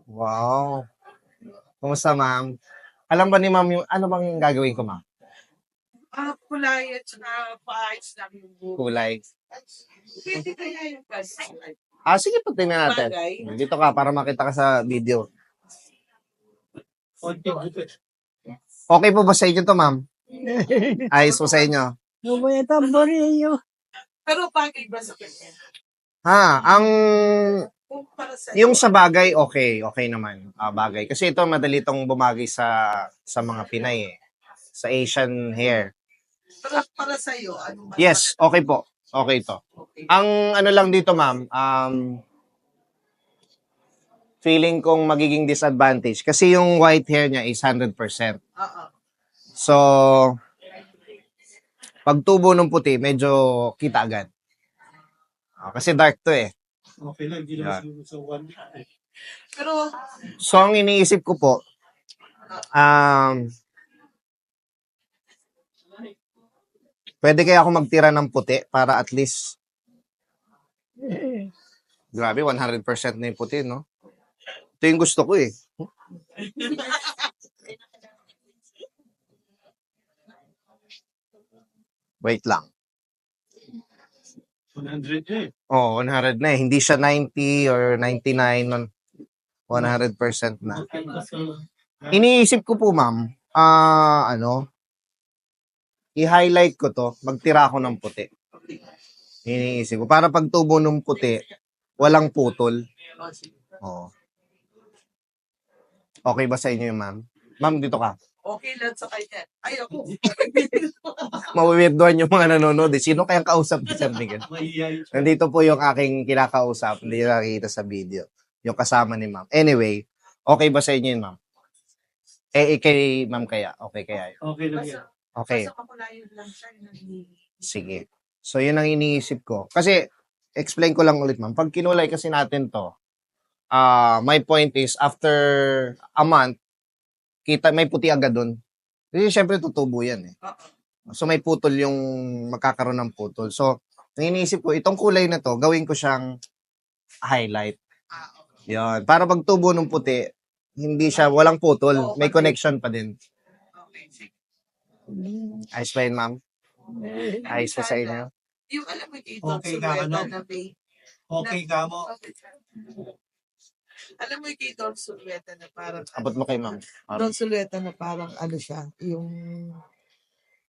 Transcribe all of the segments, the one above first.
Wow. Kumusta, ma'am? Alam ba ni ma'am yung ano bang gagawin ko, ma'am? Kulay at saka paayos lang yung buhok. Kulay. Pwede kaya yung plastic? Sige po, tingnan natin. Bagay. Dito ka para makita ka sa video. Okay po ba sa inyo to, ma'am? Ayos po sa inyo. Pero bagay ba sa kanya? Ang Kung para sa yung sa bagay, okay naman. Bagay. Kasi ito madali tong bumagay sa mga Pinay eh. Sa Asian hair. Pero para sa iyo, ano ba? Yes, okay po. Okay to. Okay. Ang ano lang dito, ma'am, feeling kong magiging disadvantage kasi yung white hair niya is 100%. Oo. So, pag tubo ng puti, medyo kita agad. Kasi dark to eh. Okay lang, hindi lang sa one week. Pero, So, ang iniisip ko po, pwede kaya ako magtira ng puti para at least, grabe, 100% na yung puti, no? Ito yung gusto ko eh. Wait lang. 100 eh. 100 na eh. Hindi siya 90 or 99. 100% na. Iniisip ko po, ma'am, i-highlight ko to, magtira ako ng puti. Iniisip ko. Para pag tubo ng puti, walang putol. Oo. Okay ba sa inyo yun, ma'am? Ma'am, dito ka. okay lang sa kanya. Ay, ako. Mawiwirdohan yung mga nanonood. Sino kayang kausap ni Sir Miguel? Mahihayin siya. Nandito po yung aking kinakausap. Hindi nakikita sa video. Yung kasama ni ma'am. Anyway, okay ba sa inyo yun, ma'am? Kay ma'am kaya? Okay kaya yun? Okay lang yan. Okay. Basta makulayan lang siya. Sige. So, yun ang iniisip ko. Kasi, explain ko lang ulit, ma'am. Pag kinulay kasi natin to, my point is, after a month, may puti agad dun. Kasi, syempre, tutubo yan eh. So, may putol yung magkakaroon ng putol. So, ang iniisip ko, itong kulay na to, gawin ko siyang highlight. Yan. Para pag tubo ng puti, hindi siya, walang putol. May connection pa din. Okay. Ayos pa yun, ma'am? Ayos pa sa inyo? Yung alam mo dito, Okay ka, ano? na may... Okay ka mo. Alam mo yung kay Don Sulweta na parang... Abot mo kay ma'am. Don Sulweta na parang ano siya, yung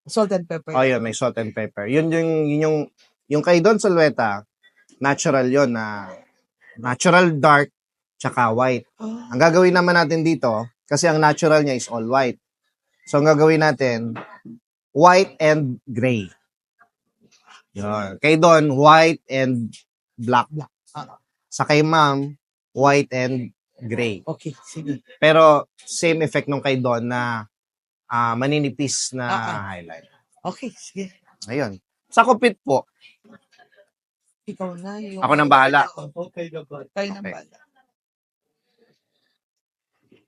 salt and pepper. Oh, yun, may salt and pepper. Yun yung kay Don Solweta, natural yun na natural dark tsaka white. Oh. Ang gagawin naman natin dito, kasi ang natural niya is all white. So, ang gagawin natin, white and gray. Yun. Kay Don, white and black. Sa kay ma'am, white and gray. Okay, sige. Pero, same effect nung kay Don na maninipis na highlight. Okay, sige. Ayun. Sa kupit po, Ikaw na. Yung... ako nang bahala. Okay na ba? Kayo nang Okay. bahala.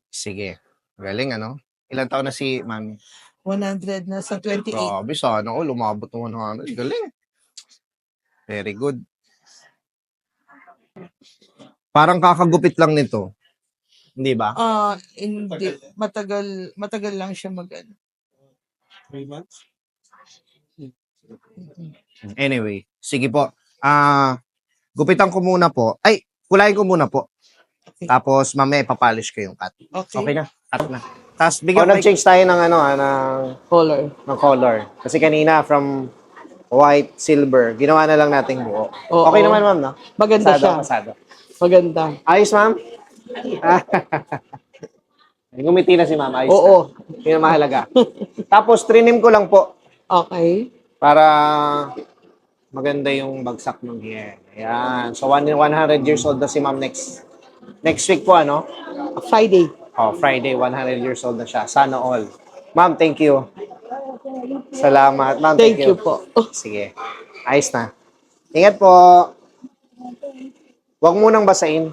Sige. Galing, ano? Ilang taon na si ma'am? 100 na sa 28. Grabe, sana all. Umabot ng 100. Galing. Very good. Parang kakagupit lang nito. Hindi ba? Hindi. Matagal lang siya mag-ano. 3 months? Anyway, sige po. Gupitan ko muna po. Ay, kulayin ko muna po. Okay. Tapos, mamaya ipapolish ko yung cut. Okay. Okay na. Cut na. Tapos, bigyan nag-change tayo ng Color. ng color. Kasi kanina, from white, silver, ginawa na lang nating buo. Oo. Okay naman, ma'am, no? Maganda siya. Pasado. Maganda. Ayos, ma'am? Gumiti na si ma'am. Ayos Oo. na. Yun ang mahalaga. Tapos, trinim ko lang po Okay. para maganda yung bagsak ng hair. Ayan. So, 100 years old na si ma'am next week po, ano? Friday. Friday, 100 years old na siya. Sana all. Ma'am, thank you. Salamat. Ma'am, Thank you po. Sige. Ayos na. Ingat po. Huwag munang basain.